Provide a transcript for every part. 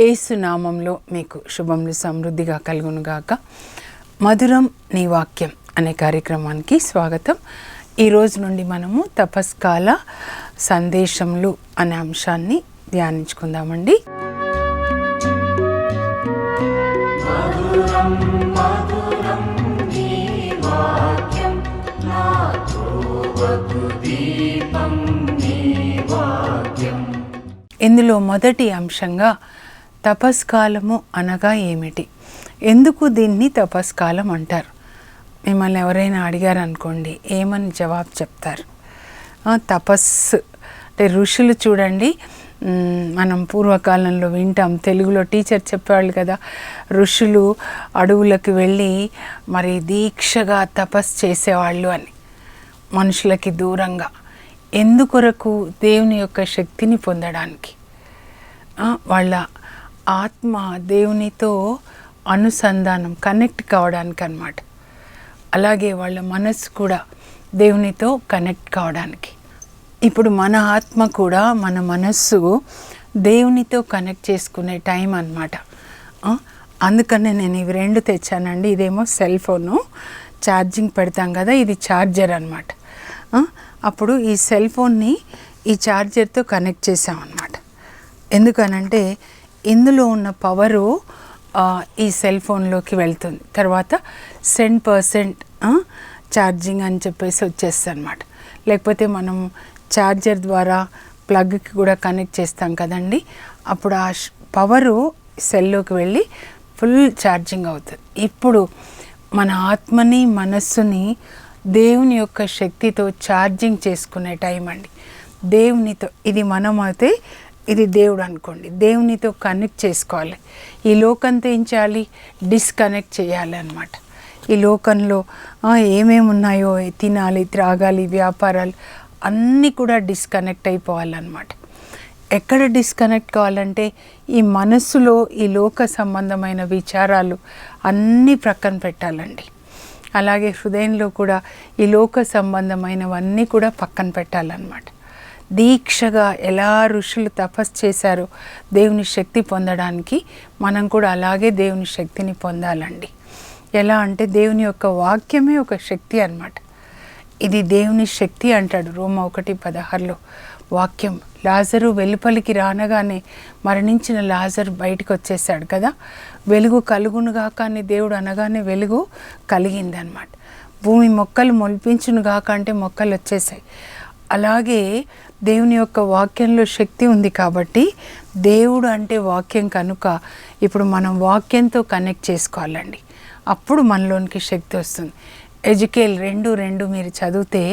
యేసు నామంలో మీకు శుభములు సమృద్ధిగా కలుగునుగాక. మధురం నీ వాక్యం అనే కార్యక్రమానికి స్వాగతం. ఈరోజు నుండి మనము తపస్కాల సందేశములు అనే అంశాన్ని ధ్యానించుకుందామండి. ఇందులో మొదటి అంశంగా తపస్కాలము అనగా ఏమిటి, ఎందుకు దీన్ని తపస్కాలం అంటారు? మిమ్మల్ని ఎవరైనా అడిగారు అనుకోండి, ఏమని జవాబు చెప్తారు? తపస్సు అంటే ఋషులు చూడండి, మనం పూర్వకాలంలో వింటాం, తెలుగులో టీచర్ చెప్పేవాళ్ళు కదా, ఋషులు అడవులకు వెళ్ళి మరి దీక్షగా తపస్సు చేసేవాళ్ళు అని, మనుషులకి దూరంగా. ఎందుకొరకు? దేవుని యొక్క శక్తిని పొందడానికి, వాళ్ళ ఆత్మ దేవునితో అనుసంధానం, కనెక్ట్ కావడానికి అన్నమాట. అలాగే వాళ్ళ మనస్సు కూడా దేవునితో కనెక్ట్ కావడానికి. ఇప్పుడు మన ఆత్మ కూడా మన మనస్సు దేవునితో కనెక్ట్ చేసుకునే టైం అన్నమాట. అందుకనే నేను ఇవి రెండు తెచ్చానండి. ఇదేమో సెల్ ఫోను, ఛార్జింగ్ పెడతాం కదా, ఇది ఛార్జర్ అన్నమాట. అప్పుడు ఈ సెల్ ఫోన్ని ఈ ఛార్జర్తో కనెక్ట్ చేసామన్నమాట. ఎందుకనంటే ఇందులో ఉన్న పవరు ఈ సెల్ ఫోన్లోకి వెళ్తుంది, తర్వాత 100% ఛార్జింగ్ అని చెప్పేసి వచ్చేస్తుంది అన్నమాట. లేకపోతే మనం ఛార్జర్ ద్వారా ప్లగ్కి కూడా కనెక్ట్ చేస్తాం కదండి, అప్పుడు ఆ పవరు సెల్లోకి వెళ్ళి ఫుల్ ఛార్జింగ్ అవుతుంది. ఇప్పుడు మన ఆత్మని మనస్సుని దేవుని యొక్క శక్తితో ఛార్జింగ్ చేసుకునే టైం అండి. దేవునితో, ఇది మనం అయితే ఇది దేవుడు అనుకోండి, దేవునితో కనెక్ట్ చేసుకోవాలి. ఈ లోకంతో ఏం చేయాలి? డిస్కనెక్ట్ చేయాలి అన్నమాట. ఈ లోకంలో ఏమేమి ఉన్నాయో తినాలి, త్రాగాలి, వ్యాపారాలు అన్నీ కూడా డిస్కనెక్ట్ అయిపోవాలన్నమాట. ఎక్కడ డిస్కనెక్ట్ కావాలంటే ఈ మనస్సులో ఈ లోక సంబంధమైన విచారాలు అన్నీ ప్రక్కన పెట్టాలండి. అలాగే హృదయంలో కూడా ఈ లోక సంబంధమైనవన్నీ కూడా పక్కన పెట్టాలన్నమాట. దీక్షగా ఎలా ఋషులు తపస్సు చేశారో దేవుని శక్తి పొందడానికి, మనం కూడా అలాగే దేవుని శక్తిని పొందాలండి. ఎలా అంటే దేవుని యొక్క వాక్యమే ఒక శక్తి అన్నమాట. ఇది దేవుని శక్తి అంటాడు రోమా 1:16లో. వాక్యం, లాజరు వెలుపలికి రానగానే మరణించిన లాజరు బయటకు వచ్చేసాడు కదా, వెలుగు కలుగునుగాక అని దేవుడు అనగానే వెలుగు కలిగిందనమాట. భూమి మొక్కలు మొలిపించునుగాక అంటే మొక్కలు వచ్చేసాయి. అలాగే దేవుని యొక్క వాక్యంలో శక్తి ఉంది కాబట్టి, దేవుడు అంటే వాక్యం కనుక ఇప్పుడు మనం వాక్యంతో కనెక్ట్ చేసుకోవాలండి. అప్పుడు మనలోనికి శక్తి వస్తుంది. ఎజికేల్ 2:2 మీరు చదివితే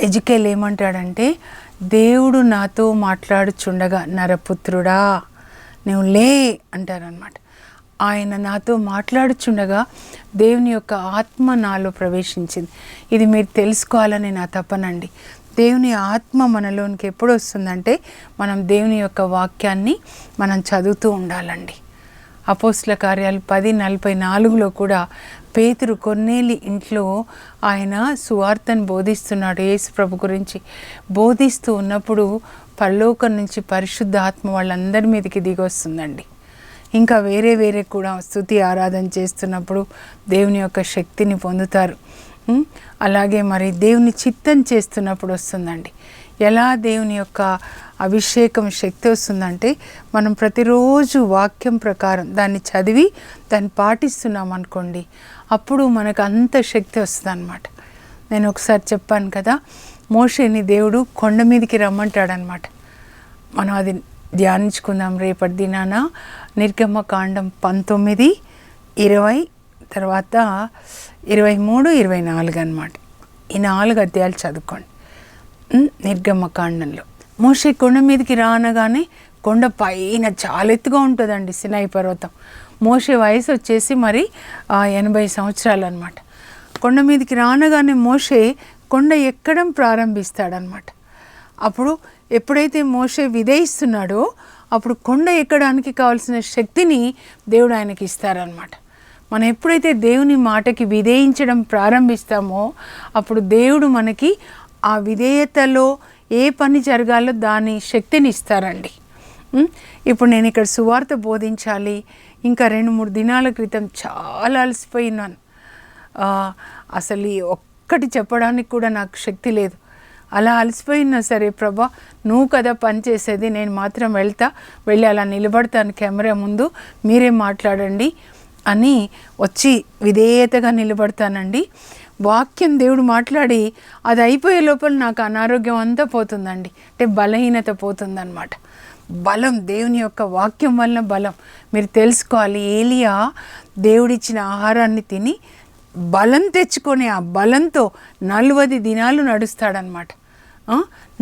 ఎజికేల్ ఏమంటాడంటే, దేవుడు నాతో మాట్లాడుచుండగా నరపుత్రుడా నువ్వు లే అంటారనమాట. ఆయన నాతో మాట్లాడుచుండగా దేవుని యొక్క ఆత్మ నాలో ప్రవేశించింది. ఇది మీరు తెలుసుకోవాలని నా తపనండి. దేవుని ఆత్మ మనలోనికి ఎప్పుడు వస్తుందంటే మనం దేవుని యొక్క వాక్యాన్ని మనం చదువుతూ ఉండాలండి. అపోస్తల కార్యాలు 10:44లో కూడా పేతురు కొర్నేలి ఇంట్లో ఆయన సువార్తను బోధిస్తున్నాడు, యేసు ప్రభు గురించి బోధిస్తూ ఉన్నప్పుడు పరలోకం నుంచి పరిశుద్ధ ఆత్మ వాళ్ళందరి మీదకి దిగొస్తుందండి. ఇంకా వేరే కూడా స్తుతి ఆరాధన చేస్తున్నప్పుడు దేవుని యొక్క శక్తిని పొందుతారు. అలాగే మరి దేవుని చిత్తం చేస్తున్నప్పుడు వస్తుందండి. ఎలా దేవుని యొక్క అభిషేకం శక్తి వస్తుందంటే, మనం ప్రతిరోజు వాక్యం ప్రకారం దాన్ని చదివి దాన్ని పాటిస్తున్నాం అనుకోండి, అప్పుడు మనకు అంత శక్తి వస్తుంది అన్నమాట. నేను ఒకసారి చెప్పాను కదా, మోషేని దేవుడు కొండ మీదకి రమ్మంటాడనమాట. మనం అది ధ్యానించుకుందాం రేపటి దినాన. నిర్గమకాండం 19, 20, తర్వాత 23, 24 అన్నమాట. ఈ 4 అధ్యాయాలు చదువుకోండి. నిర్గమకాండంలో మోషే కొండ మీదకి రానగానే, కొండ పైన చాలా ఎత్తుగా ఉంటుందండి సినాయి పర్వతం. మోషే వయసు వచ్చేసి మరి 80 సంవత్సరాలు అనమాట. కొండ మీదకి రానగానే మోషే కొండ ఎక్కడం ప్రారంభిస్తాడనమాట. అప్పుడు ఎప్పుడైతే మోషే విధేయిస్తున్నాడో అప్పుడు కొండ ఎక్కడానికి కావాల్సిన శక్తిని దేవుడు ఆయనకి ఇస్తారనమాట. మనం ఎప్పుడైతే దేవుని మాటకి విధేయించడం ప్రారంభిస్తామో అప్పుడు దేవుడు మనకి ఆ విధేయతలో ఏ పని జరగాలో దాని శక్తిని ఇస్తారండి. ఇప్పుడు నేను ఇక్కడ సువార్త బోధించాలి, ఇంకా 2-3 దినాల క్రితం చాలా అలసిపోయినాను, అసలు ఒక్కటి చెప్పడానికి కూడా నాకు శక్తి లేదు. అలా అలసిపోయినా సరే, ప్రభా నువ్వు కదా పని చేసేది, నేను మాత్రం వెళ్ళి అలా నిలబడతాను కెమెరా ముందు, మీరే మాట్లాడండి అని వచ్చి విధేయతగా నిలబడతానండి. వాక్యం దేవుడు మాట్లాడి అది అయిపోయే లోపల నాకు అనారోగ్యం అంతా పోతుందండి, అంటే బలహీనత పోతుందన్నమాట. బలం, దేవుని యొక్క వాక్యం వలన బలం. మీరు తెలుసుకోవాలి, ఏలియా దేవుడిచ్చిన ఆహారాన్ని తిని బలం తెచ్చుకొని ఆ బలంతో 40 దినాలు నడుస్తాడనమాట.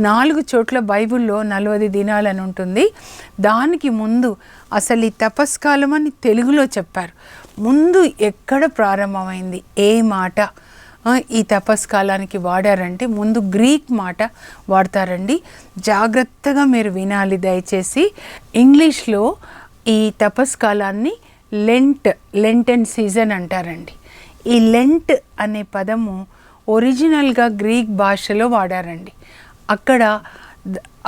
4 చోట్ల బైబిల్లో 40 దినాలని ఉంటుంది. దానికి ముందు అసలు ఈ తపస్కాలం అని తెలుగులో చెప్పారు. ముందు ఎక్కడ ప్రారంభమైంది, ఏ మాట ఈ తపస్కాలానికి వాడారంటే ముందు గ్రీక్ మాట వాడతారండి. జాగ్రత్తగా మీరు వినాలి దయచేసి. ఇంగ్లీష్లో ఈ తపస్కాలాన్ని లెంటెన్ సీజన్ అంటారండి. ఈ లెంట్ అనే పదము ఒరిజినల్గా గ్రీక్ భాషలో వాడారండి. అక్కడ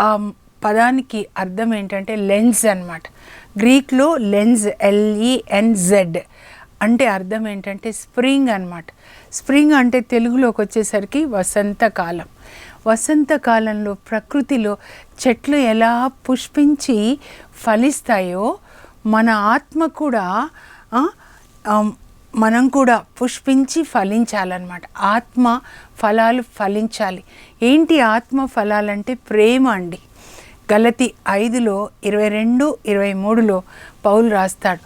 ఆ పదానికి అర్థం ఏంటంటే లెన్స్ అన్నమాట. గ్రీక్లో లెన్స్, LENZ అంటే అర్థం ఏంటంటే స్ప్రింగ్ అన్నమాట. స్ప్రింగ్ అంటే తెలుగులోకి వచ్చేసరికి వసంతకాలం. వసంతకాలంలో ప్రకృతిలో చెట్లు ఎలా పుష్పించి ఫలిస్తాయో మన ఆత్మ కూడా మనం కూడా పుష్పించి ఫలించాలన్నమాట. ఆత్మ ఫలాలు ఫలించాలి. ఏంటి ఆత్మ ఫలాలంటే ప్రేమ అండి. గలతీ 5:22-23 పౌలు రాస్తాడు,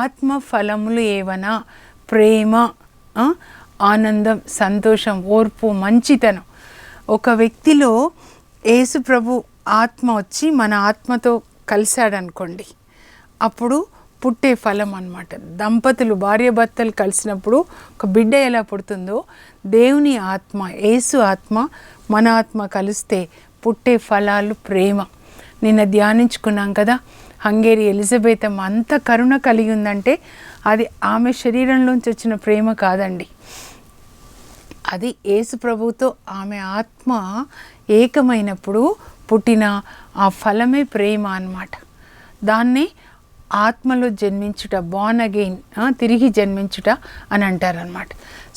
ఆత్మ ఫలములు ఏవనా ప్రేమ, ఆనందం, సంతోషం, ఓర్పు, మంచితనం. ఒక వ్యక్తిలో యేసు ప్రభు ఆత్మ వచ్చి మన ఆత్మతో కలిశాడనుకోండి, అప్పుడు పుట్టే ఫలం అన్నమాట. దంపతులు భార్యాభర్తలు కలిసినప్పుడు ఒక బిడ్డ ఎలా పుడుతుందో, దేవుని ఆత్మ, యేసు ఆత్మ, మన ఆత్మ కలిస్తే పుట్టే ఫలాలు ప్రేమ. నిన్న ధ్యానించుకున్నాం కదా, హంగేరి ఎలిజబెత్ అమ్మ అంత కరుణ కలిగి ఉందంటే అది ఆమె శరీరంలోంచి వచ్చిన ప్రేమ కాదండి, అది యేసు ప్రభుతో ఆమె ఆత్మ ఏకమైనప్పుడు పుట్టిన ఆ ఫలమే ప్రేమ అన్నమాట. దాన్ని ఆత్మలో జన్మించుట, బార్న్ అగైన్, తిరిగి జన్మించుట అని అంటారనమాట.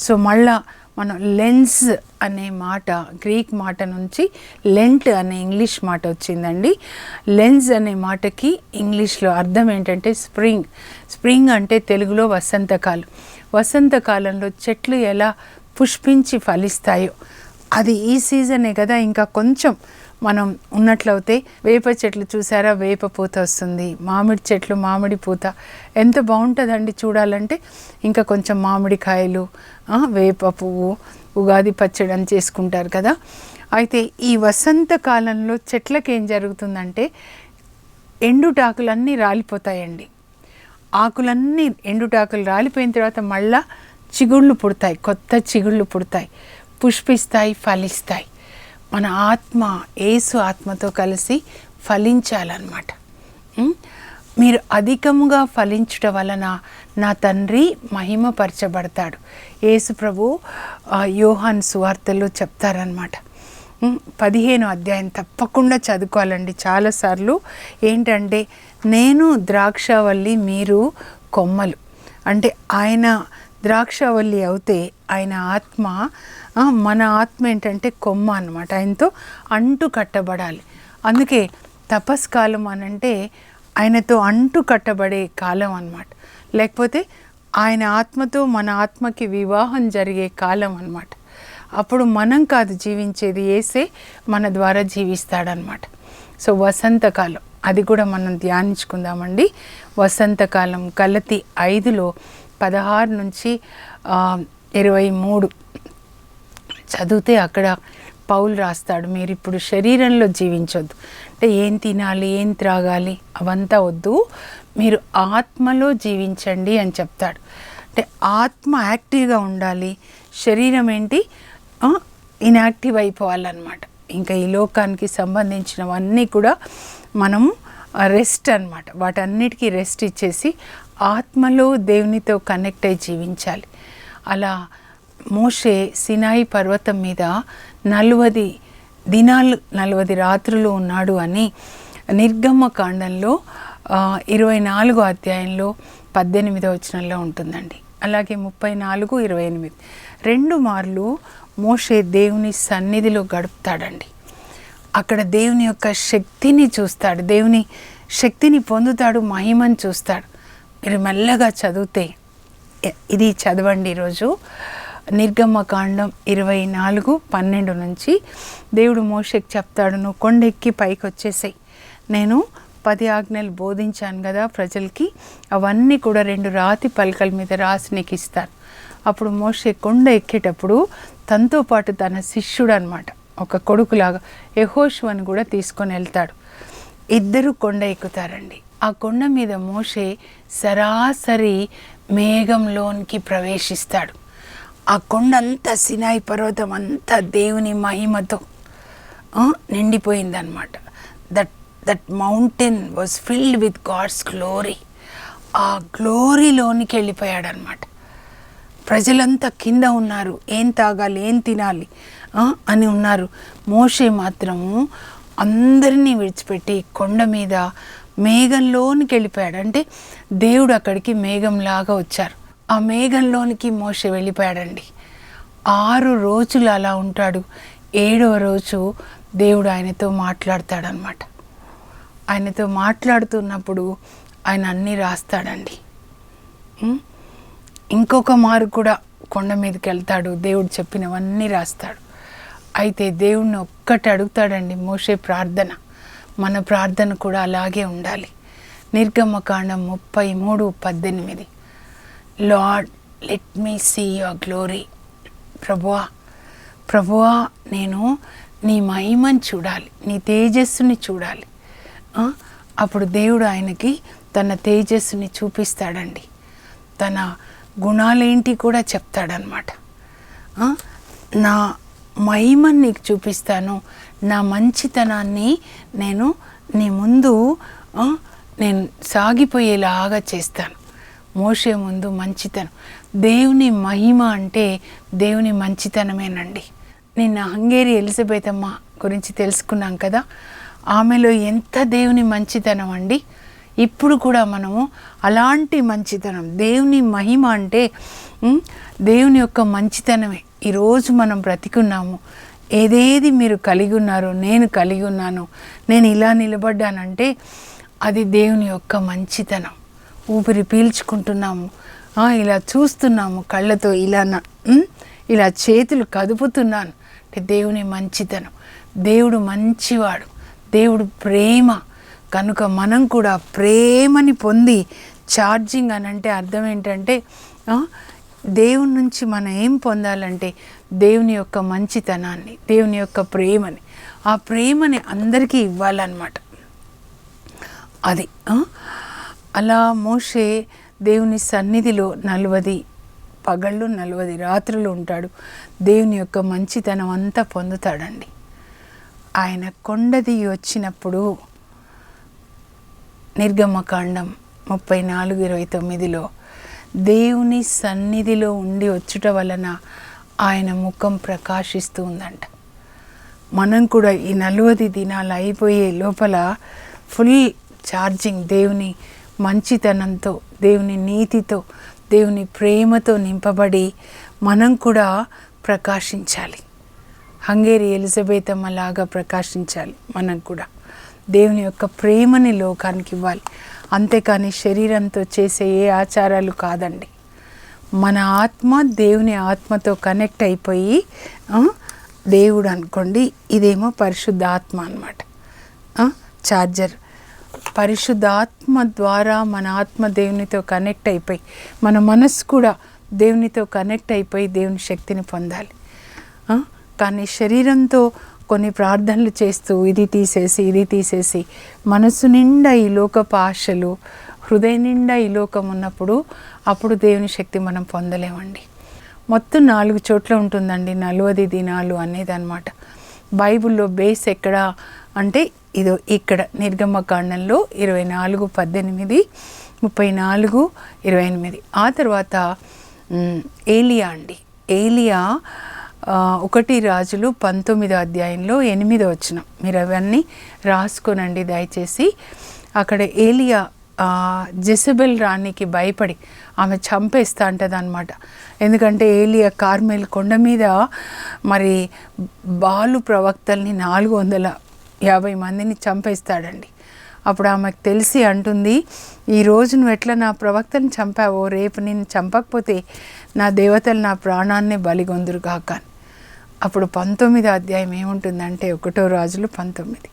సో మళ్ళా మనం లెన్స్ అనే మాట గ్రీక్ మాట నుంచి లెంట్ అనే ఇంగ్లీష్ మాట వచ్చిందండి. లెన్స్ అనే మాటకి ఇంగ్లీష్లో అర్థం ఏంటంటే స్ప్రింగ్. స్ప్రింగ్ అంటే తెలుగులో వసంతకాలం. వసంతకాలంలో చెట్లు ఎలా పుష్పించి ఫలిస్తాయో అది ఈ సీజనే కదా. ఇంకా కొంచెం మనం ఉన్నట్లయితే వేప చెట్లు చూసారా, వేప పూత వస్తుంది. మామిడి చెట్లు మామిడి పూత ఎంత బాగుంటుందండి చూడాలంటే. ఇంకా కొంచెం మామిడికాయలు, వేప పువ్వు, ఉగాది పచ్చడి అని చేసుకుంటారు కదా. అయితే ఈ వసంతకాలంలో చెట్లకి ఏం జరుగుతుందంటే ఎండుటాకులన్నీ రాలిపోతాయండి. ఆకులన్నీ ఎండుటాకులు రాలిపోయిన తర్వాత మళ్ళా చిగుళ్ళు పుడతాయి, కొత్త చిగుళ్ళు పుడతాయి, పుష్పిస్తాయి, ఫలిస్తాయి. మన ఆత్మ యేసు ఆత్మతో కలిసి ఫలించాలన్నమాట. మీరు అధికముగా ఫలించుట వలన నా తండ్రి మహిమపరచబడతాడు. యేసు ప్రభు యోహాను సువార్తలో చెప్తారనమాట. 15వ అధ్యాయం తప్పకుండా చదువుకోవాలండి చాలాసార్లు. ఏంటంటే నేను ద్రాక్షవల్లి, మీరు కొమ్మలు. అంటే ఆయన ద్రాక్షవల్లి అవుతే ఆయన ఆత్మ, మన ఆత్మ ఏంటంటే కొమ్మ అన్నమాట. ఆయనతో అంటు కట్టబడాలి. అందుకే తపస్కాలం అనంటే ఆయనతో అంటు కట్టబడే కాలం అన్నమాట. లేకపోతే ఆయన ఆత్మతో మన ఆత్మకి వివాహం జరిగే కాలం అన్నమాట. అప్పుడు మనం కాదు జీవించేది, యేసే మన ద్వారా జీవిస్తాడనమాట. సో వసంతకాలం అది కూడా మనం ధ్యానించుకుందామండి. వసంతకాలం గలతీ 5:16-23 చదివితే అక్కడ పౌలు రాస్తాడు, మీరు ఇప్పుడు శరీరంలో జీవించొద్దు. అంటే ఏం తినాలి, ఏం త్రాగాలి అవంతా వద్దు, మీరు ఆత్మలో జీవించండి అని చెప్తాడు. అంటే ఆత్మ యాక్టివ్గా ఉండాలి, శరీరం ఏంటి ఇన్యాక్టివ్ అయిపోవాలన్నమాట. ఇంకా ఈ లోకానికి సంబంధించినవన్నీ కూడా మనము రెస్ట్ అన్నమాట. వాటన్నిటికీ రెస్ట్ ఇచ్చేసి ఆత్మలో దేవునితో కనెక్ట్ అయి జీవించాలి. అలా మోషే సినాయి పర్వతం మీద 40 దినాలు 40 రాత్రులు ఉన్నాడు అని నిర్గమకాండంలో 24 అధ్యాయంలో 18వ వచనంలో ఉంటుందండి. అలాగే 34:28 2 మార్లు మోషే దేవుని సన్నిధిలో గడుపుతాడండి. అక్కడ దేవుని యొక్క శక్తిని చూస్తాడు, దేవుని శక్తిని పొందుతాడు, మహిమను చూస్తాడు. మీరు మెల్లగా చదివితే ఇది చదవండి ఈరోజు. నిర్గమకాండం 24:12 నుంచి దేవుడు మోషేకి చెప్తాడు, నువ్వు కొండెక్కి పైకి వచ్చేసాయి, నేను 10 ఆజ్ఞలు బోధించాను కదా ప్రజలకి, అవన్నీ కూడా 2 రాతి పలకల మీద రాసి నీకు ఇస్తాను. అప్పుడు మోషే కొండ ఎక్కేటప్పుడు తనతో పాటు తన శిష్యుడు అనమాట, ఒక కొడుకులాగా యెహోషువను కూడా తీసుకొని వెళ్తాడు. ఇద్దరు కొండ ఎక్కుతారండి. ఆ కొండ మీద మోషే సరాసరి మేఘంలోనికి ప్రవేశిస్తాడు. ఆ కొండ అంతా సినాయి పర్వతం అంతా దేవుని మహిమతో నిండిపోయిందనమాట. That mountain was filled with god's glory. ఆ గ్లోరీలోనికి వెళ్ళిపోయాడనమాట. ప్రజలంతా కింద ఉన్నారు, ఏం తాగాలి, ఏం తినాలి అని ఉన్నారు. మోషే మాత్రము అందరినీ విడిచిపెట్టి కొండ మీద మేఘంలోనికి వెళ్ళిపోయాడు. అంటే దేవుడు అక్కడికి మేఘంలాగా వచ్చారు. ఆ మేఘంలోనికి మోషే వెళ్ళిపోయాడండి. 6 రోజులు అలా ఉంటాడు. 7వ రోజు దేవుడు ఆయనతో మాట్లాడతాడనమాట. ఆయనతో మాట్లాడుతున్నప్పుడు ఆయన అన్నీ రాస్తాడండి. ఇంకొక మారు కూడా కొండ మీదకి వెళ్తాడు, దేవుడు చెప్పినవన్నీ రాస్తాడు. అయితే దేవుణ్ణి ఒక్కటి అడుగుతాడండి మోషే ప్రార్థన. మన ప్రార్థన కూడా అలాగే ఉండాలి. నిర్గమకాండం 33:18 Lord let me see your glory. ప్రభువా నేను నీ మహిమను చూడాలి, నీ తేజస్సుని చూడాలి. అప్పుడు దేవుడు ఆయనకి తన తేజస్సుని చూపిస్తాడండి. తన గుణాలేంటి కూడా చెప్తాడనమాట. నా మహిమను నీకు చూపిస్తాను, నా మంచితనాన్ని నేను నీ ముందు నేను సాగిపోయేలాగా చేస్తాను. మోషే ముందు మంచితనం, దేవుని మహిమ అంటే దేవుని మంచితనమేనండి. నిన్న హంగేరి ఎలిజబెత్ అమ్మ గురించి తెలుసుకున్నాం కదా, ఆమెలో ఎంత దేవుని మంచితనం అండి. ఇప్పుడు కూడా మనము అలాంటి మంచితనం, దేవుని మహిమ అంటే దేవుని యొక్క మంచితనమే. ఈరోజు మనం బ్రతికున్నాము. ఏదేది మీరు కలిగి ఉన్నారో నేను కలిగి ఉన్నాను, నేను ఇలా నిలబడ్డానంటే అది దేవుని యొక్క మంచితనం. ఊపిరి పీల్చుకుంటున్నాము, ఇలా చూస్తున్నాము కళ్ళతో, ఇలా చేతులు కదుపుతున్నాను అంటే దేవుని మంచితనం. దేవుడు మంచివాడు, దేవుడు ప్రేమ. కనుక మనం కూడా ప్రేమని పొంది ఛార్జింగ్ అని అంటే అర్థం ఏంటంటే దేవుని నుంచి మనం ఏం పొందాలంటే దేవుని యొక్క మంచితనాన్ని, దేవుని యొక్క ప్రేమని, ఆ ప్రేమని అందరికీ ఇవ్వాలన్నమాట. అది అలా మోషే దేవుని సన్నిధిలో 40 పగళ్ళు 40 రాత్రులు ఉంటాడు. దేవుని యొక్క మంచితనం అంతా పొందుతాడండి. ఆయన కొండ దిగి వచ్చినప్పుడు నిర్గమకాండం 34:29 దేవుని సన్నిధిలో ఉండి వచ్చుట వలన ఆయన ముఖం ప్రకాశిస్తూ ఉందంట. మనం కూడా ఈ 40 దినాలు అయిపోయే లోపల ఫుల్ ఛార్జింగ్ దేవుని మంచితనంతో, దేవుని నీతితో, దేవుని ప్రేమతో నింపబడి మనం కూడా ప్రకాశించాలి. హంగేరి ఎలిజబెత్ అమ్మలాగా ప్రకాశించాలి. మనం కూడా దేవుని యొక్క ప్రేమని లోకానికి ఇవ్వాలి. అంతేకాని శరీరంతో చేసే ఏ ఆచారాలు కాదండి. మన ఆత్మ దేవుని ఆత్మతో కనెక్ట్ అయిపోయి దేవుడు అనుకోండి, ఇదేమో పరిశుద్ధ ఆత్మ అన్నమాట, ఛార్జర్. పరిశుద్ధాత్మ ద్వారా మన ఆత్మ దేవునితో కనెక్ట్ అయిపోయి, మన మనస్సు కూడా దేవునితో కనెక్ట్ అయిపోయి దేవుని శక్తిని పొందాలి. కానీ శరీరంతో కొన్ని ప్రార్థనలు చేస్తూ ఇది తీసేసి మనసు నిండా ఈ లోకపు ఆశలు, హృదయం నిండా ఈ లోకం ఉన్నప్పుడు అప్పుడు దేవుని శక్తి మనం పొందలేమండి. మొత్తం 4 చోట్ల ఉంటుందండి 40 దినాలు అనేది అన్నమాట. బైబిల్లో బేస్ ఎక్కడ అంటే ఇదో ఇక్కడ నిర్గమకాండంలో 24:18, 34:28. ఆ తర్వాత ఏలియా అండి. ఏలియా 1 రాజులు 19వ అధ్యాయంలో 8వ వచనం. మీరు అవన్నీ రాసుకోనండి దయచేసి. అక్కడ ఏలియా జెజబెల్ రాణికి భయపడి ఆమె చంపేస్తా అంటది అనమాట. ఎందుకంటే ఏలియా కార్మెల్ కొండ మీద మరి బాలు ప్రవక్తల్ని 450 మందిని చంపేస్తాడండి. అప్పుడు ఆమెకు తెలిసి అంటుంది, ఈరోజు నువ్వు ఎట్లా నా ప్రవక్తని చంపావో, రేపు నేను చంపకపోతే నా దేవతలు నా ప్రాణాన్నే బలిగొందురు కాక. అప్పుడు 19వ అధ్యాయం ఏముంటుందంటే 1 రాజులు 19.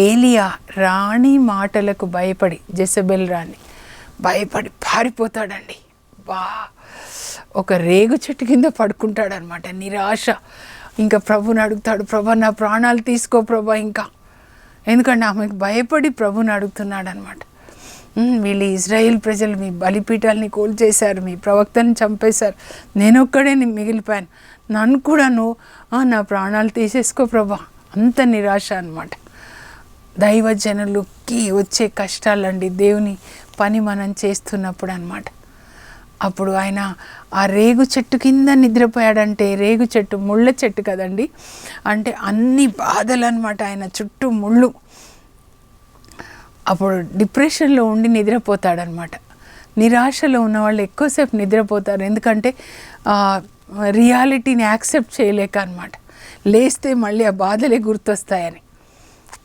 ఏలియా రాణి మాటలకు భయపడి, జెజబెల్ రాణి భయపడి పారిపోతాడండి. ఒక రేగు చెట్టు కింద పడుకుంటాడనమాట, నిరాశ. ఇంకా ప్రభుని అడుగుతాడు, ప్రభా నా ప్రాణాలు తీసుకో ప్రభా ఇంకా. ఎందుకంటే ఆమెకు భయపడి ప్రభుని అడుగుతున్నాడు అనమాట. వీళ్ళు ఇజ్రాయేల్ ప్రజలు మీ బలిపీఠాలని కూల్చేశారు, మీ ప్రవక్తని చంపేశారు, నేనొక్కడే మిగిలిపోయాను, నన్ను కూడా నువ్వు నా ప్రాణాలు తీసేసుకో ప్రభా. అంత నిరాశ అనమాట. దైవజనులకి వచ్చే కష్టాలండి దేవుని పని మనం చేస్తున్నప్పుడు అనమాట. అప్పుడు ఆయన ఆ రేగు చెట్టు కింద నిద్రపోయాడంటే, రేగు చెట్టు ముళ్ళ చెట్టు కదండి, అంటే అన్ని బాధలు అనమాట, ఆయన చుట్టూ ముళ్ళు. అప్పుడు డిప్రెషన్లో ఉండి నిద్రపోతాడనమాట. నిరాశలో ఉన్న వాళ్ళు ఎక్కువసేపు నిద్రపోతారు, ఎందుకంటే రియాలిటీని యాక్సెప్ట్ చేయలేక అనమాట. లేస్తే మళ్ళీ ఆ బాధలే గుర్తొస్తాయని.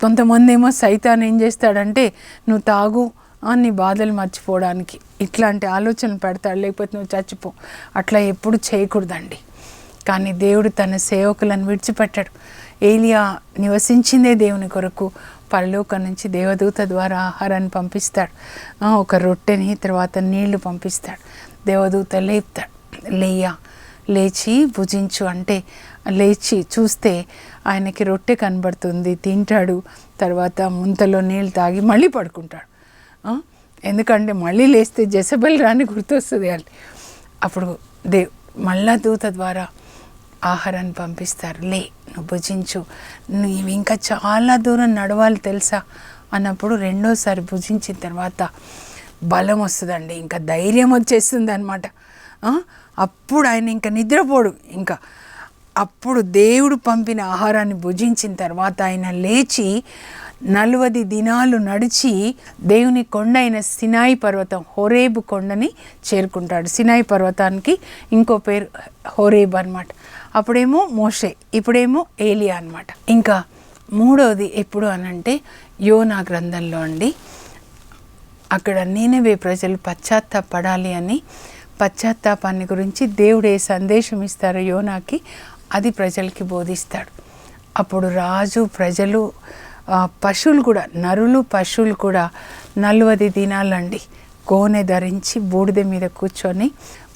కొంతమంది ఏమో సైతాన్ ఏం చేస్తాడంటే, నువ్వు తాగు నీ బాధలు మర్చిపోవడానికి ఇట్లాంటి ఆలోచనలు పెడతాడు, లేకపోతే నువ్వు చచ్చిపో. అట్లా ఎప్పుడు చేయకూడదండి. కానీ దేవుడు తన సేవకులను విడిచిపెట్టాడు. ఏలియా నివసించిందే దేవుని కొరకు. పరలోకం నుంచి దేవదూత ద్వారా ఆహారాన్ని పంపిస్తాడు, ఒక రొట్టెని, తర్వాత నీళ్లు పంపిస్తాడు. దేవదూత లేపుతాడు, లేచి భుజించు అంటే లేచి చూస్తే ఆయనకి రొట్టె కనబడుతుంది, తింటాడు. తర్వాత ముంతలో నీళ్ళు తాగి మళ్ళీ పడుకుంటాడు. ఎందుకంటే మళ్ళీ లేస్తే జెజబెల్ రాణి గుర్తొస్తుంది వాళ్ళు. అప్పుడు మళ్ళా దూత ద్వారా ఆహారాన్ని పంపిస్తారు. నువ్వు భుజించు, నువ్వు ఇంకా చాలా దూరం నడవాలి తెలుసా అన్నప్పుడు రెండోసారి భుజించిన తర్వాత బలం వస్తుందండి, ఇంకా ధైర్యం వచ్చేస్తుంది అనమాట. అప్పుడు ఆయన ఇంకా నిద్రపోడు. ఇంకా అప్పుడు దేవుడు పంపిన ఆహారాన్ని భుజించిన తర్వాత ఆయన లేచి 40 దినాలు నడిచి దేవుని కొండ అయిన సినాయి పర్వతం, హోరేబు కొండని చేరుకుంటాడు. సినాయి పర్వతానికి ఇంకో పేరు హోరేబు అనమాట. అప్పుడేమో మోషే, ఇప్పుడేమో ఏలియా అనమాట. ఇంకా మూడవది ఎప్పుడు అనంటే యోనా గ్రంథంలో అండి. అక్కడ నీనెవే ప్రజలు పశ్చాత్తాపడాలి అని, పశ్చాత్తాపాన్ని గురించి దేవుడు ఏ సందేశం ఇస్తారో యోనాకి అది ప్రజలకి బోధిస్తాడు. అప్పుడు రాజు, ప్రజలు, పశువులు కూడా, నరులు పశువులు కూడా 40 దినాలండి గోనె ధరించి బూడిద మీద కూర్చొని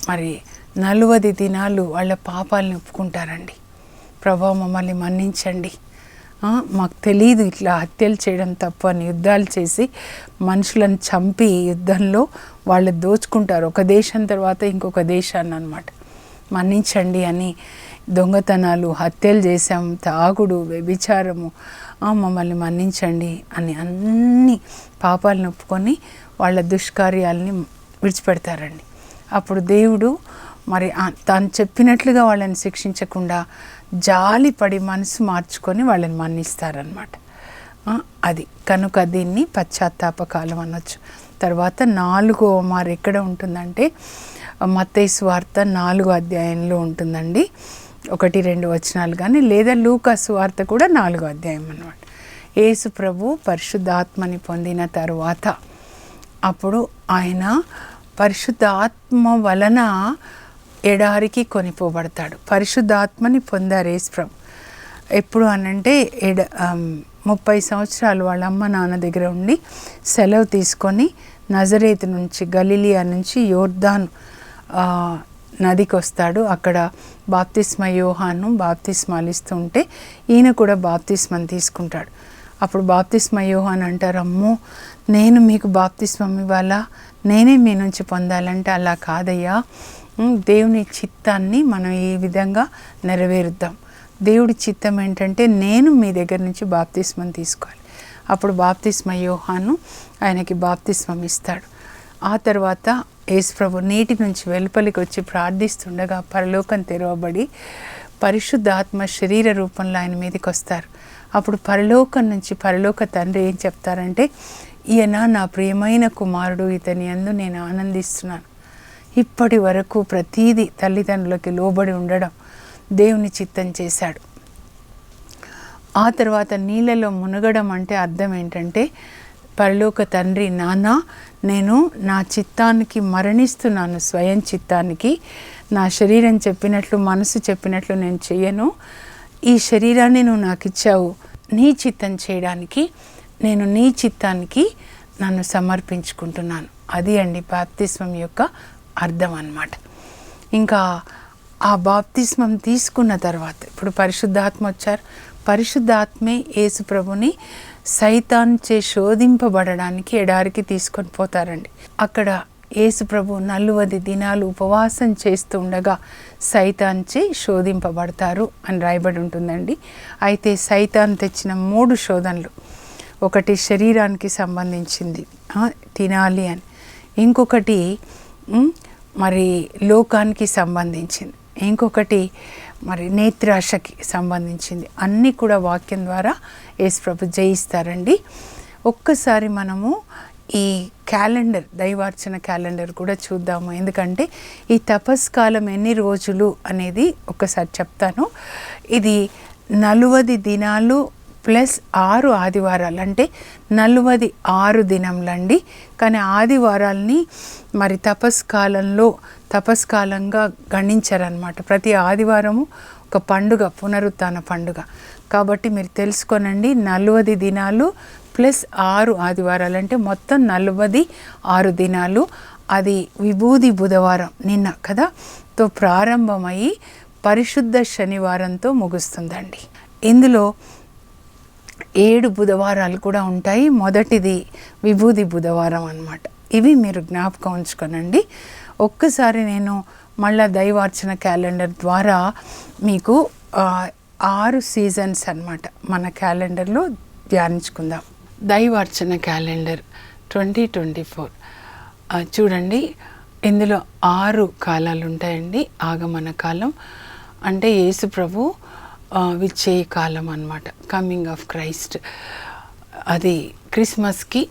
మరి 40 దినాలు వాళ్ళ పాపాలను ఒప్పుకుంటారండి. ప్రభా మమ్మల్ని మన్నించండి, మాకు తెలియదు ఇట్లా హత్యలు చేయడం తప్పు అని యుద్ధాలు చేసి మనుషులను చంపి యుద్ధంలో వాళ్ళు దోచుకుంటారు, ఒక దేశం తర్వాత ఇంకొక దేశాన్ని అనమాట. మన్నించండి అని దొంగతనాలు, హత్యలు చేశాం, తాగుడు, వ్యభిచారము, మమ్మల్ని మన్నించండి అని అన్ని పాపాలను ఒప్పుకొని వాళ్ళ దుష్కార్యాలని విడిచిపెడతారండి. అప్పుడు దేవుడు మరి తాను చెప్పినట్లుగా వాళ్ళని శిక్షించకుండా జాలిపడి మనసు మార్చుకొని వాళ్ళని మన్నిస్తారనమాట. అది కనుక దీన్ని పశ్చాత్తాపకాలం అనొచ్చు. తర్వాత 4వ మారు ఎక్కడ ఉంటుందంటే మత్తయి సువార్త 4వ అధ్యాయంలో ఉంటుందండి. 1-2 వచనాలు కానీ, లేదా లూకా సువార్త కూడా 4వ అధ్యాయం అన్నమాట. యేసు ప్రభు పరిశుద్ధాత్మని పొందిన తరువాత అప్పుడు ఆయన పరిశుద్ధాత్మ వలన ఎడారికి కొనిపోబడతాడు. పరిశుద్ధాత్మని పొందారు యేసు ప్రభు. ఎప్పుడు అనంటే 30 సంవత్సరాలు వాళ్ళ అమ్మ నాన్న దగ్గర ఉండి సెలవు తీసుకొని నజరేతు నుంచి, గలిలియా నుంచి యోర్దాను నదికి వస్తాడు. అక్కడ బాప్తిస్మ యోహాను బాప్తిస్మాలు ఇస్తుంటే ఈయన కూడా బాప్తిస్మం తీసుకుంటాడు. అప్పుడు బాప్తిస్మ యోహాన్ అంటారు, అమ్మో నేను మీకు బాప్తిస్మం ఇవ్వాలా, నేనే మీ నుంచి పొందాలంటే అలా కాదయ్యా, దేవుని చిత్తాన్ని మనం ఈ విధంగా నెరవేరుద్దాం. దేవుడి చిత్తం ఏంటంటే నేను మీ దగ్గర నుంచి బాప్తిస్మం తీసుకోవాలి. అప్పుడు బాప్తిస్మ యోహాను ఆయనకి బాప్తిస్మం ఇస్తాడు. ఆ తర్వాత యేసు ప్రభు నీటి నుంచి వెలుపలికి వచ్చి ప్రార్థిస్తుండగా పరలోకం తెరవబడి పరిశుద్ధాత్మ శరీర రూపంలో ఆయన మీదకి వస్తారు. అప్పుడు పరలోకం నుంచి పరలోక తండ్రి ఏం చెప్తారంటే, ఈయన నా ప్రియమైన కుమారుడు, ఇతని యందు నేను ఆనందిస్తున్నాను. ఇప్పటి వరకు ప్రతీది తల్లిదండ్రులకి లోబడి ఉండడం దేవుని చిత్తం చేశాడు. ఆ తర్వాత నీళ్ళలో మునగడం అంటే అర్థం ఏంటంటే, పరలోక తండ్రి, నాన్న నేను నా చిత్తానికి మరణిస్తున్నాను, స్వయం చిత్తానికి. నా శరీరం చెప్పినట్లు మనసు చెప్పినట్లు నేను చెయ్యను. ఈ శరీరాన్ని నువ్వు నాకు ఇచ్చావు నీ చిత్తం చేయడానికి, నేను నీ చిత్తానికి నన్ను సమర్పించుకుంటున్నాను. అది అండి బాప్తిస్మం యొక్క అర్థం అన్నమాట. ఇంకా ఆ బాప్తిస్మం తీసుకున్న తర్వాత ఇప్పుడు పరిశుద్ధాత్మ వచ్చారు. పరిశుద్ధాత్మే యేసు ప్రభుని సైతాన్చే శోధింపబడడానికి ఎడారికి తీసుకొని పోతారండి. అక్కడ యేసు ప్రభు 40 దినాలు ఉపవాసం చేస్తూ ఉండగా సైతాన్చే శోధింపబడతారు అని రాయబడి ఉంటుందండి. అయితే సైతాన్ తెచ్చిన 3 శోధనలు, ఒకటి శరీరానికి సంబంధించింది, తినాలి అని, ఇంకొకటి మరి లోకానికి సంబంధించింది, ఇంకొకటి మరి నేత్రాశకి సంబంధించింది. అన్నీ కూడా వాక్యం ద్వారా యేసు ప్రభు జయిస్తారండి. ఒక్కసారి మనము ఈ క్యాలెండర్, దైవార్చన క్యాలెండర్ కూడా చూద్దాము. ఎందుకంటే ఈ తపస్కాలం ఎన్ని రోజులు అనేది ఒకసారి చెప్తాను. ఇది 40 దినాలు ప్లస్ 6 ఆదివారాలు, అంటే 46 దినములండి. కానీ ఆదివారాల్ని మరి తపస్కాలంగా గణించారనమాట. ప్రతి ఆదివారము ఒక పండుగ, పునరుత్థాన పండుగ. కాబట్టి మీరు తెలుసుకోనండి, 40 దినాలు ప్లస్ 6 ఆదివారాలు అంటే మొత్తం 46 దినాలు. అది విభూది బుధవారం నిన్న కదా తో ప్రారంభమయ్యి పరిశుద్ధ శనివారంతో ముగుస్తుందండి. ఇందులో 7 బుధవారాలు కూడా ఉంటాయి. మొదటిది విభూది బుధవారం అన్నమాట. ఇవి మీరు జ్ఞాపకం ఉంచుకోనండి. ఒక్కసారి నేను మళ్ళా దైవార్చన క్యాలెండర్ ద్వారా మీకు 6 సీజన్స్ అన్నమాట మన క్యాలెండర్లో ధ్యానించుకుందాం. దైవార్చన క్యాలెండర్ 2024 చూడండి. ఇందులో 6 కాలాలు ఉంటాయండి. ఆగమన కాలం అంటే యేసు ప్రభు విచ్చేయ కాలం అన్నమాట, కమింగ్ ఆఫ్ క్రైస్ట్. అది క్రిస్మస్కి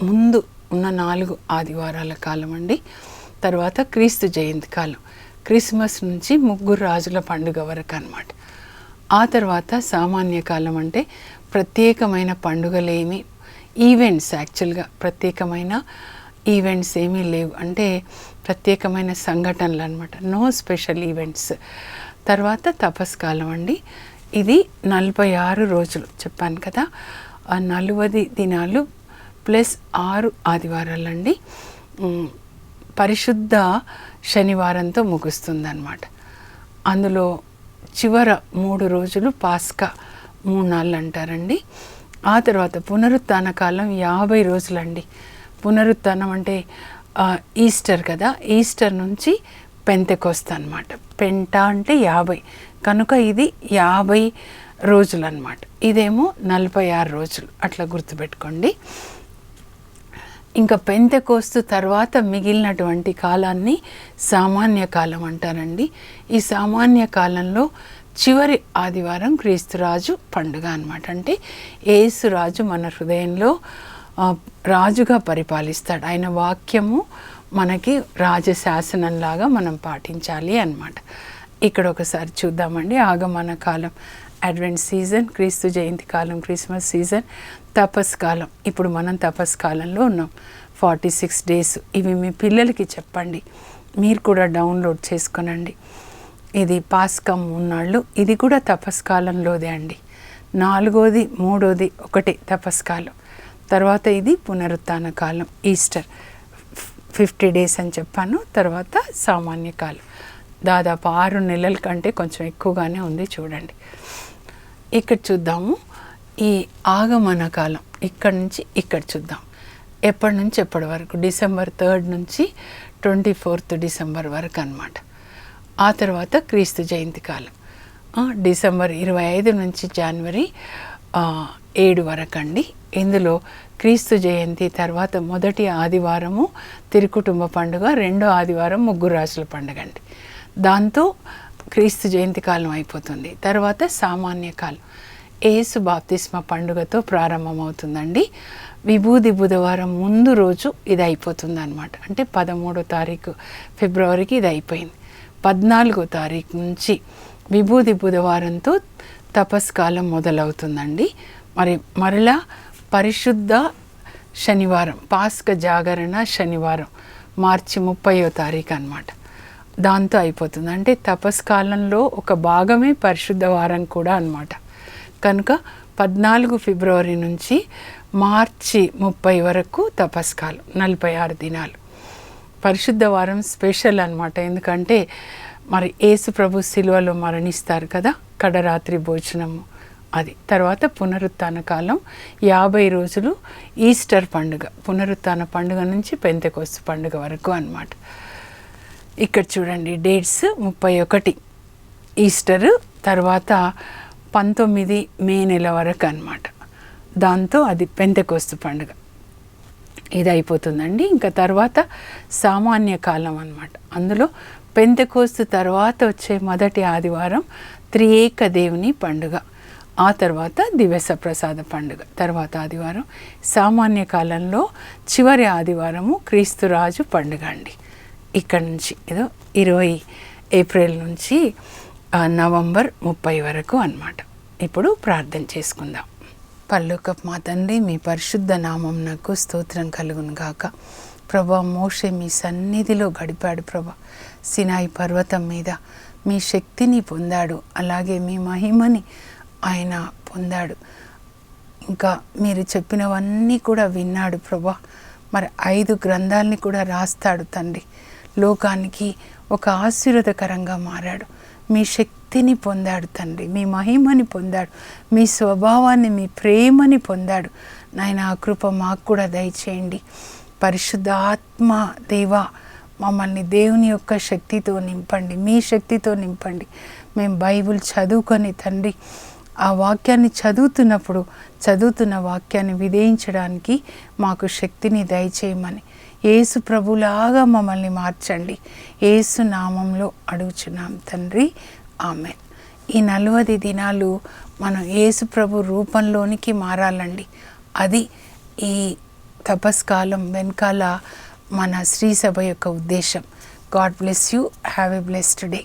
ముందు ఉన్న 4 ఆదివారాల కాలం అండి. తర్వాత క్రీస్తు జయంతి కాలం, క్రిస్మస్ నుంచి 3 రాజుల పండుగ వరకు అన్నమాట. ఆ తర్వాత సామాన్య కాలం అంటే ప్రత్యేకమైన పండుగలేమి, ఈవెంట్స్, యాక్చువల్గా ప్రత్యేకమైన ఈవెంట్స్ ఏమీ లేవు, అంటే ప్రత్యేకమైన సంఘటనలు అన్నమాట, నో స్పెషల్ ఈవెంట్స్. తర్వాత తపస్కాలం అండి. ఇది 46 రోజులు చెప్పాను కదా. 40 దినాలు ప్లస్ 6 ఆదివారాలు అండి. పరిశుద్ధ శనివారంతో ముగుస్తుంది అన్నమాట. అందులో చివర 3 రోజులు పాస్కా 3 నాళ్ళు అంటారండి. ఆ తర్వాత పునరుత్థాన కాలం 50 రోజులండి. పునరుత్థానం అంటే ఈస్టర్ కదా, ఈస్టర్ నుంచి పెంతెకొస్తు అన్నమాట. పెంట అంటే 50, కనుక ఇది 50 రోజులు అన్నమాట. ఇదేమో 46 రోజులు, అట్లా గుర్తుపెట్టుకోండి. ఇంకా పెంతెకొస్తు తర్వాత మిగిలినటువంటి కాలాన్ని సామాన్య కాలం అంటారండి. ఈ సామాన్య కాలంలో చివరి ఆదివారం క్రీస్తురాజు పండుగ అన్నమాట. అంటే యేసురాజు మన హృదయంలో రాజుగా పరిపాలిస్తాడు. ఆయన వాక్యము మనకి రాజశాసనంలాగా మనం పాటించాలి అన్నమాట. ఇక్కడ ఒకసారి చూద్దామండి. ఆగమన కాలం అడ్వెంట్ సీజన్, క్రీస్తు జయంతి కాలం క్రిస్మస్ సీజన్, తపస్కాలం. ఇప్పుడు మనం తపస్కాలంలో ఉన్నాం, 46 డేస్. ఇవి మీ పిల్లలకి చెప్పండి, మీరు కూడా డౌన్లోడ్ చేసుకొనండి. ఇది పాస్కా 3 నాళ్ళు, ఇది కూడా తపస్కాలంలోదే అండి. 4వది 3వది ఒకటే తపస్కాలం. తర్వాత ఇది పునరుత్థాన కాలం, ఈస్టర్ 50 డేస్ అని చెప్పాను. తర్వాత సామాన్య కాలం, దాదాపు 6 నెలల కంటే కొంచెం ఎక్కువగానే ఉంది చూడండి. ఇక్కడ చూద్దాము ఈ ఆగమన కాలం. ఇక్కడ నుంచి ఇక్కడ చూద్దాం. ఎప్పటి నుంచి ఎప్పటి వరకు, December 3 నుంచి 24th December వరకు అన్నమాట. ఆ తర్వాత క్రీస్తు జయంతి కాలం December 25 నుంచి January 7 వరకు అండి. ఇందులో క్రీస్తు జయంతి తర్వాత మొదటి ఆదివారము తిరుకుటుంబ పండుగ, రెండో ఆదివారం 3 రాజుల పండుగ అండి. దాంతో క్రీస్తు జయంతి కాలం అయిపోతుంది. తర్వాత సామాన్య కాలం యేసు బాప్తిస్మ పండుగతో ప్రారంభమవుతుందండి. విభూది బుధవారం ముందు రోజు ఇది అయిపోతుంది అనమాట. అంటే 13వ తారీఖు ఫిబ్రవరికి ఇది అయిపోయింది. 14వ తారీఖు నుంచి విభూది బుధవారంతో తపస్కాలం మొదలవుతుందండి. మరలా పరిశుద్ధ శనివారం, పాస్క జాగరణ శనివారం మార్చి 30వ తారీఖు అనమాట. దాంతో అయిపోతుంది. అంటే తపస్కాలంలో ఒక భాగమే పరిశుద్ధ వారం కూడా అనమాట. కనుక 14 ఫిబ్రవరి నుంచి మార్చి 30 వరకు తపస్కాలం, 46 దినాలు. పరిశుద్ధ వారం స్పెషల్ అనమాట. ఎందుకంటే యేసు ప్రభు శిలువలో మరణిస్తారు కదా, కడరాత్రి భోజనము అది. తర్వాత పునరుత్థాన కాలం 50 రోజులు, ఈస్టర్ పండుగ, పునరుత్థాన పండుగ నుంచి పెంతెకొస్తు పండుగ వరకు అన్నమాట. ఇక్కడ చూడండి డేట్స్ 31 ఈస్టర్, తర్వాత 19 మే నెల వరకు అన్నమాట. దాంతో అది పెంతెకొస్తు పండుగ ఇది అయిపోతుందండి. ఇంకా తర్వాత సామాన్య కాలం అన్నమాట. అందులో పెంతెకొస్తు తర్వాత వచ్చే మొదటి ఆదివారం త్రియేక దేవుని పండుగ, ఆ తర్వాత దివస ప్రసాద పండుగ, తర్వాత ఆదివారం సామాన్య కాలంలో చివరి ఆదివారము క్రీస్తురాజు పండుగ అండి. ఇక్కడ నుంచి ఏదో 20 ఏప్రిల్ నుంచి నవంబర్ 30 వరకు అన్నమాట. ఇప్పుడు ప్రార్థన చేసుకుందాం. పరలోకపు మా తండ్రి, మీ పరిశుద్ధ నామమునకు స్తోత్రం కలుగును గాక. ప్రభా, మోషే మీ సన్నిధిలో గడిపాడు ప్రభా. సినాయి పర్వతం మీద మీ శక్తిని పొందాడు, అలాగే మీ మహిమని ఆయన పొందాడు. ఇంకా మీరు చెప్పినవన్నీ కూడా విన్నాడు ప్రభా. 5 గ్రంథాలని కూడా రాస్తాడు తండ్రి. లోకానికి ఒక ఆశీర్వాదకరంగా మారాడు. మీ శక్తిని పొందాడు తండ్రి, మీ మహిమని పొందాడు, మీ స్వభావాన్ని, మీ ప్రేమని పొందాడు. నాయన ఆ కృప మాకు కూడా దయచేయండి. పరిశుద్ధ ఆత్మ దేవా, మమ్మల్ని దేవుని యొక్క శక్తితో నింపండి, మీ శక్తితో నింపండి. మేము బైబిల్ చదువుకొని తండ్రి ఆ వాక్యాన్ని చదువుతున్న వాక్యాన్ని విధేయించడానికి మాకు శక్తిని దయచేయమని యేసు ప్రభులాగా మమ్మల్ని మార్చండి. యేసు నామంలో అడుగుచున్నాం తండ్రి, ఆమేన్. ఈ 40 దినాలు మనం యేసు ప్రభు రూపంలోనికి మారాలండి. అది ఈ తపస్కాలం వెనకాల మన శ్రీ సభ యొక్క ఉద్దేశం. God bless you. Have a blessed day.